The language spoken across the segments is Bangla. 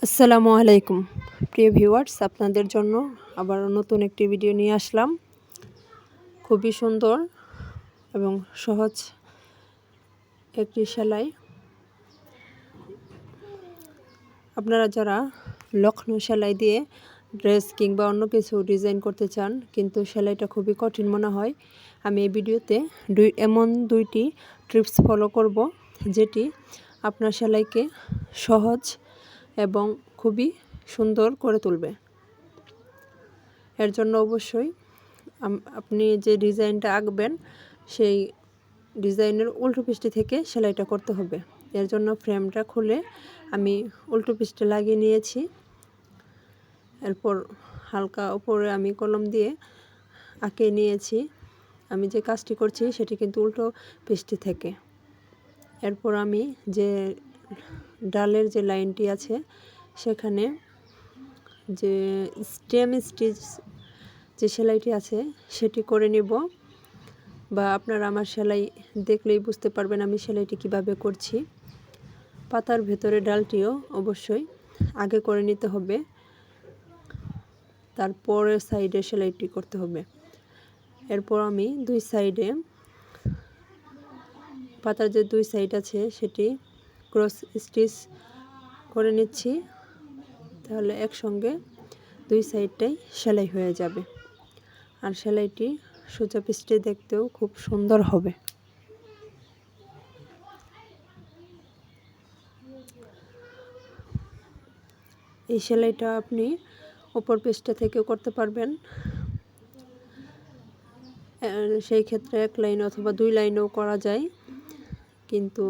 আসসালামু আলাইকুম প্রিয় ভিউয়ার্স, আপনাদের জন্য আবার নতুন একটি ভিডিও নিয়ে আসলাম। খুবই সুন্দর এবং সহজ একটি সেলাই। আপনারা যারা লখনৌ সেলাই দিয়ে ড্রেস কিংবা অন্য কিছু ডিজাইন করতে চান কিন্তু সেলাইটা খুবই কঠিন মনে হয়, আমি এই ভিডিওতে এমন দুইটি টিপস ফলো করব যেটি আপনার সেলাইকে সহজ এবং খুবই সুন্দর করে তুলবে। এর জন্য অবশ্যই আপনি যে ডিজাইনটা আঁকবেন সেই ডিজাইনের উল্টো পিঠে থেকে সেলাইটা করতে হবে। এর জন্য ফ্রেমটা খুলে আমি উল্টো পিঠে লাগিয়ে নিয়েছি। এরপর হালকা উপরে আমি কলম দিয়ে আঁকে নিয়েছি। আমি যে কাজটি করছি সেটি কিন্তু উল্টো পিঠে থেকে। এরপর আমি যে ডালের যে লাইনটি আছে সেখানে যে স্টেম স্টিচ যে সেলাইটি আছে সেটি করে নেব, বা আপনারা আমার সেলাই দেখলেই বুঝতে পারবেন আমি সেলাইটি কিভাবে করছি। পাতার ভেতরে ডালটিও অবশ্যই আগে করে নিতে হবে, তারপরে সাইডে সেলাইটি করতে হবে। এরপর আমি দুই সাইডে পাতার যে দুই সাইড আছে সেটি ক্রস স্টিচ করে নিচ্ছি, তাহলে একসঙ্গে দুই সাইডটাই সেলাই হয়ে যাবে আর সেলাইটি সোজা পিঠে দেখতেও খুব সুন্দর হবে। এই সেলাইটা আপনি উপর পিঠটা থেকেও করতে পারবেন, সেই ক্ষেত্রে এক লাইন অথবা দুই লাইনেও করা যায়, কিন্তু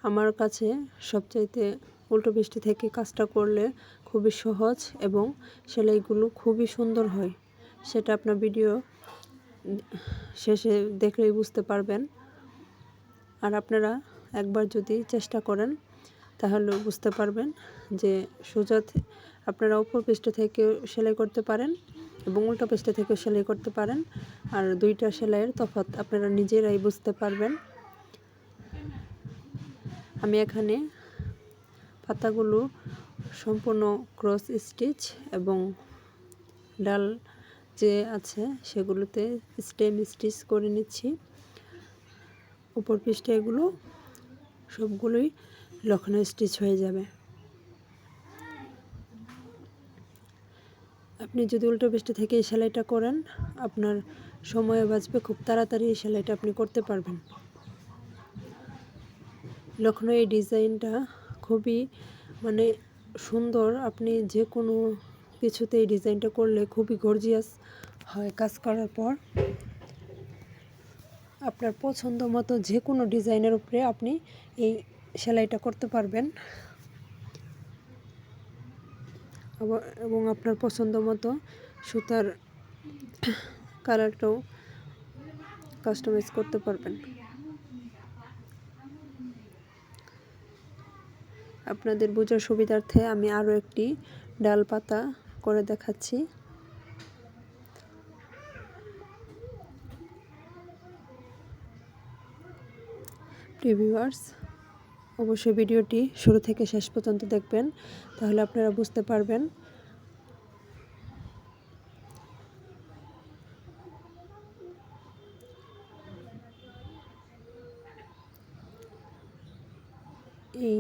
আমার কাছে সবচাইতে উল্টো পিঠে থেকে কাজটা করলে খুবই সহজ এবং সেলাইগুলো খুবই সুন্দর হয়। সেটা আপনার ভিডিও শেষে দেখলেই বুঝতে পারবেন। আর আপনারা একবার যদি চেষ্টা করেন তাহলে বুঝতে পারবেন যে সোজা আপনারা উপর পিঠে থেকে সেলাই করতে পারেন এবং উল্টো পিঠে থেকে সেলাই করতে পারেন, আর দুইটা সেলাইয়ের তফাৎ আপনারা নিজেরাই বুঝতে পারবেন। আমি এখানে পাতাগুলো সম্পূর্ণ ক্রস স্টিচ এবং ডাল যে আছে সেগুলোতে স্টেম স্টিচ করে নিচ্ছি। উপর পৃষ্ঠে এগুলো সবগুলোই লখনৌ স্টিচ হয়ে যাবে। আপনি যদি উল্টো পৃষ্ঠে থেকে এই সেলাইটা করেন আপনার সময় বাঁচবে, খুব তাড়াতাড়ি এই সেলাইটা আপনি করতে পারবেন। লখনৌ এই ডিজাইনটা খুবই সুন্দর, আপনি যে কোনো কিছুতে এই ডিজাইনটা করলে খুবই গর্জিয়াস হয়। কাজ করার পর আপনার পছন্দ মতো যে কোনো ডিজাইনের উপরে আপনি এই সেলাইটা করতে পারবেন এবং আপনার পছন্দ মতো সুতার কালারটাও কাস্টমাইজ করতে পারবেন। আপনাদের বোঝার সুবিধার্থে আমি আরও একটি ডাল পাতা করে দেখাচ্ছি। ভিউয়ার্স, অবশ্যই ভিডিওটি শুরু থেকে শেষ পর্যন্ত দেখবেন, তাহলে আপনারা বুঝতে পারবেন। এই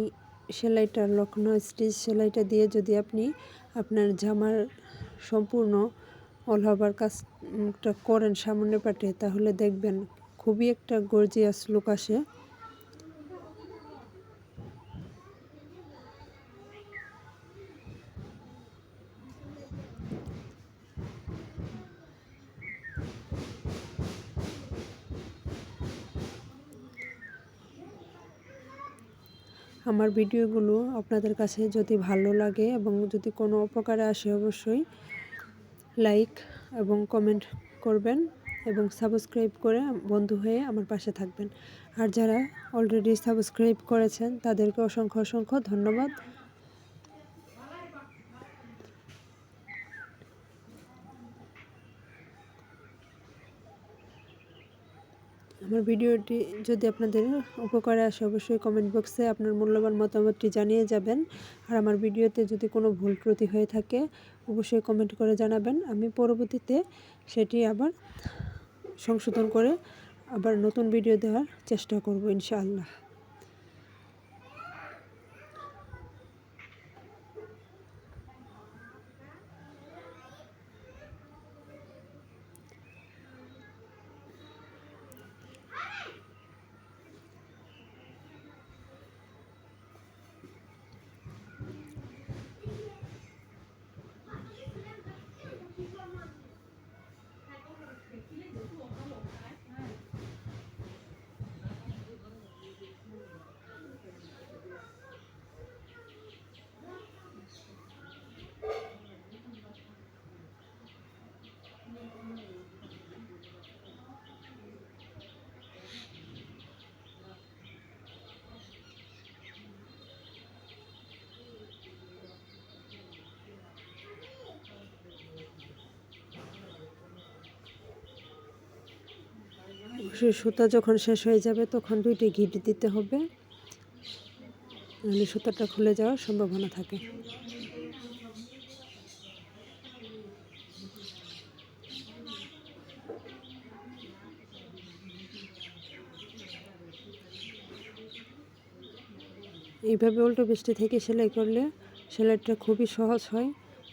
সেলাইটা লখনৌ স্টিচ সেলাইটা দিয়ে যদি আপনি আপনার জামার সম্পূর্ণ অল ওভার কাজটা করেন সামনের পাটে, তাহলে দেখবেন খুবই একটা গর্জিয়াস লুক আসে। আমার ভিডিওগুলো আপনাদের কাছে যদি ভালো লাগে এবং যদি কোনো উপকারে আসে অবশ্যই লাইক এবং কমেন্ট করবেন এবং সাবস্ক্রাইব করে বন্ধু হয়ে আমার পাশে থাকবেন। আর যারা অলরেডি সাবস্ক্রাইব করেছেন তাদেরকে অসংখ্য অসংখ্য ধন্যবাদ। আমার ভিডিওটি যদি আপনাদের উপকারে আসে অবশ্যই কমেন্ট বক্সে আপনার মূল্যবান মতামতটি জানিয়ে যাবেন। আর আমার ভিডিওতে যদি কোনো ভুল ত্রুটি হয়ে থাকে অবশ্যই কমেন্ট করে জানাবেন। আমি পরবর্তীতে সেটি আবার সংশোধন করে আবার নতুন ভিডিও দেওয়ার চেষ্টা করব ইনশাআল্লাহ। সুতা যখন শেষ হয়ে যাবে তখন 2টি গিট দিতে হবে, নাহলে সুতাটা খুলে যাওয়ার সম্ভাবনা থাকে। এইভাবে উল্টো পিঠে থেকে সেলাই করলে সেলাইটা খুবই সহজ হয়,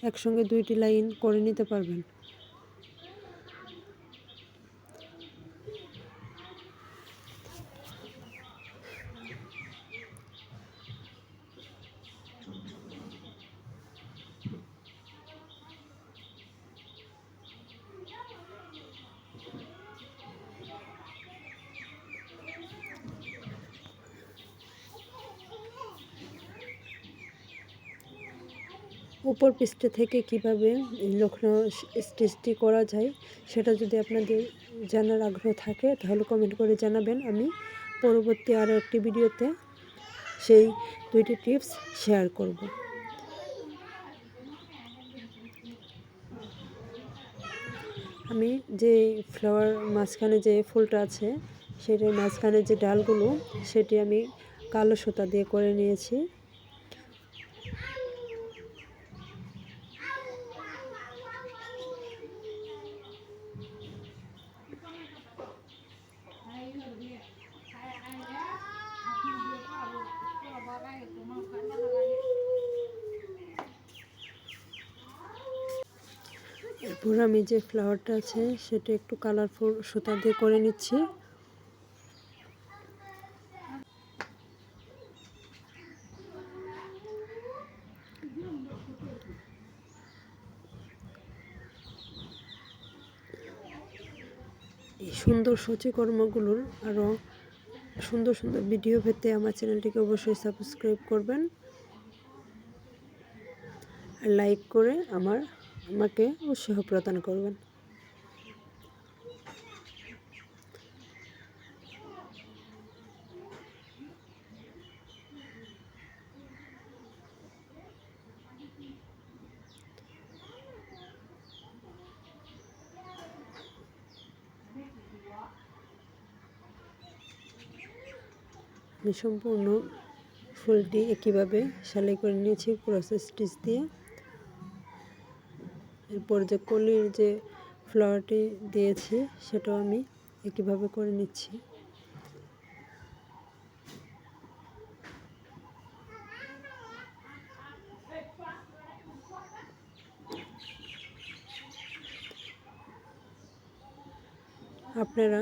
একসঙ্গে 2টি লাইন করে নিতে পারবেন। উপর পৃষ্ঠ থেকে কিভাবে লক্ষ্ণৌ স্টিচটি করা যায় সেটা যদি আপনাদের জানার আগ্রহ থাকে তাহলে কমেন্ট করে জানাবেন। আমি পরবর্তী আরও একটি ভিডিওতে সেই 2টি টিপস শেয়ার করব। আমি যে ফ্লাওয়ার মাঝখানে যে ফুলটা আছে সেটার মাঝখানে যে ডালগুলো সেটি আমি কালো সুতা দিয়ে করে নিয়েছি। এরপর আমি যে ফ্লাওয়ারটা আছে সেটা একটু কালারফুল সুতা দিয়ে করে নিচ্ছি। এই সুন্দর সূচিকর্মগুলোর আরও সুন্দর সুন্দর ভিডিও পেতে আমার চ্যানেলটিকে অবশ্যই সাবস্ক্রাইব করবেন আর লাইক করে আমাকে উৎসাহ প্রদান করবেন। আমি সম্পূর্ণ ফুলটি একইভাবে সেলাই করে নিয়েছি ক্রস স্টিচ দিয়ে। এরপর যে কলির যে ফ্লাওয়ারটি দিয়েছি সেটাও আমি একইভাবে করে নিচ্ছি। আপনারা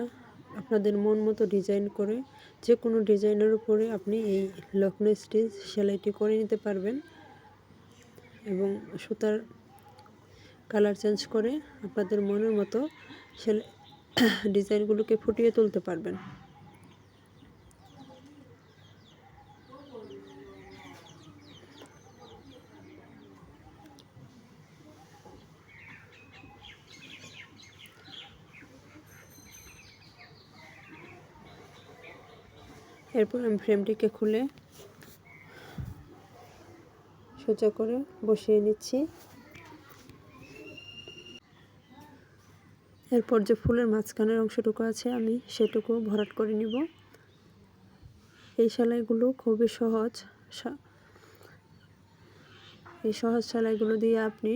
আপনাদের মন মতো ডিজাইন করে যে কোনো ডিজাইনের উপরে আপনি এই লক্ষ্ণৌ স্টিচ সেলাইটি করে নিতে পারবেন এবং সুতার কালার চেঞ্জ করে আপনাদের মনের মতো সেলাই ডিজাইনগুলোকে ফুটিয়ে তুলতে পারবেন। এরপর আমি ফ্রেমটিকে খুলে সোজা করে বসিয়ে নিচ্ছি। এরপর যে ফুলের মাঝখানের অংশটুকু আছে আমি সেটুকু ভরাট করে নিব। এই সেলাইগুলো খুবই সহজ। এই সহজ সেলাইগুলো দিয়ে আপনি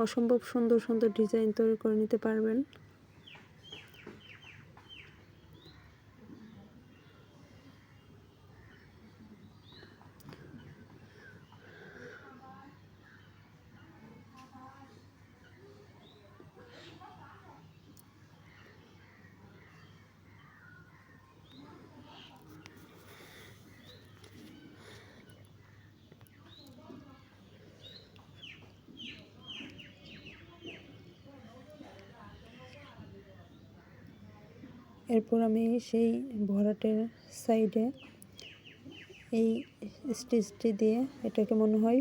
অসম্ভব সুন্দর সুন্দর ডিজাইন তৈরি করে নিতে পারবেন। এরপর আমি সেই ভরাটের সাইডে এই স্টিচটি দিয়ে, এটাকে মনে হয়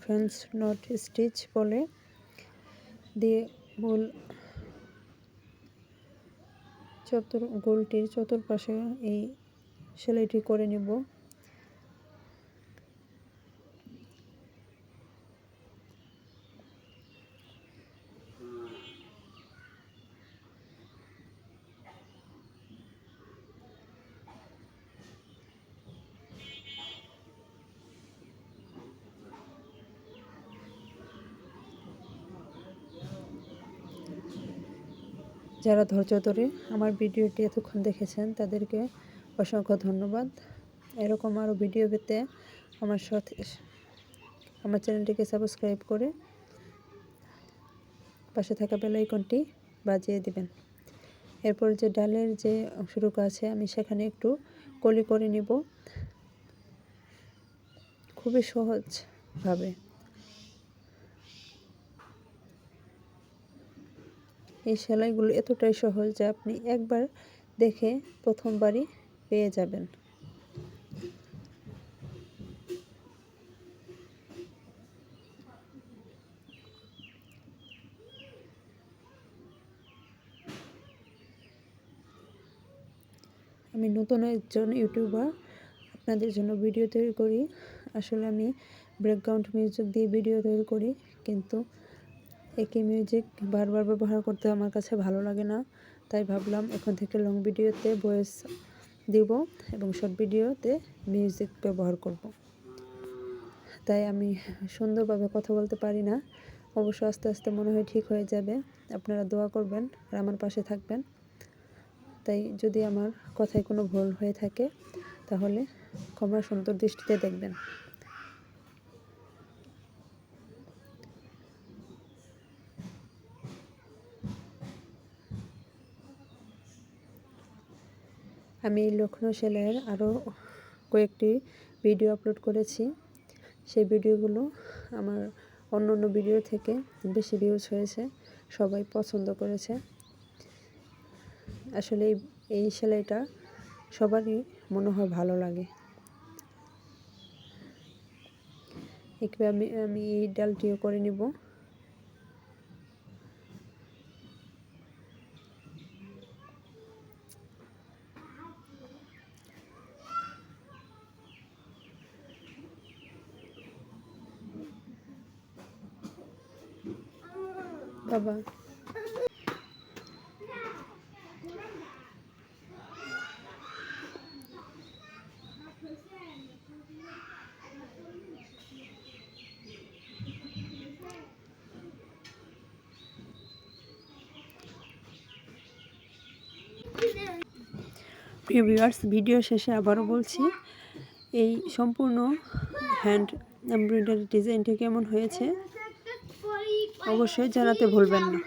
ফ্রেঞ্চ নট স্টিচ বলে, দিয়ে গোলটির চতুর্পাশে এই সেলাইটি করে নেব। যারা ধৈর্য ধরে আমার ভিডিওটি এতক্ষণ দেখেছেন তাদেরকে অসংখ্য ধন্যবাদ। এরকম আরও ভিডিও পেতে আমার সাথে আমার চ্যানেলটিকে সাবস্ক্রাইব করে পাশে থাকা বেল আইকনটি বাজিয়ে দিবেন। এরপর যে ডালের যে অংশটুকু আছে আমি সেখানে একটু কলি করে নিব, খুবই সহজভাবে। এই সেলাইগুলো এতটাই সহজ যে আপনি একবার দেখে প্রথমবারই পেয়ে যাবেন। আমি নতুন একজন ইউটিউবার, আপনাদের জন্য ভিডিও তৈরি করি। আসলে আমি ব্যাকগ্রাউন্ড মিউজিক দিয়ে ভিডিও তৈরি করি, কিন্তু একই মিউজিক বারবার ব্যবহার করতে আমার কাছে ভালো লাগে না। তাই ভাবলাম এখন থেকে লং ভিডিওতে ভয়েস দিব এবং শর্ট ভিডিওতে মিউজিক ব্যবহার করব। তাই আমি সুন্দরভাবে কথা বলতে পারি না, অবশ্য আস্তে আস্তে মনে হয় ঠিক হয়ে যাবে। আপনারা দোয়া করবেন আর আমার পাশে থাকবেন। তাই যদি আমার কথায় কোনো ভুল হয়ে থাকে তাহলে ক্ষমা সুন্দর দৃষ্টিতে দেখবেন। আমি লক্ষ্ণৌ সেলাইয়ের আরও কয়েকটি ভিডিও আপলোড করেছি। সেই ভিডিওগুলো আমার অন্য ভিডিও থেকে বেশি ভিউজ হয়েছে, সবাই পছন্দ করেছে। আসলে এই সেলাইটা সবারই মনে হয় ভালো লাগে। একটু আমি এই ডালটিও করে নিব। বাবা প্রিয় ভিউয়ার্স, ভিডিও শেষে আবারও বলছি, এই সম্পূর্ণ হ্যান্ড এমব্রয়ডারি ডিজাইনটি কেমন হয়েছে অবশ্যই জানাতে ভুলবেন না।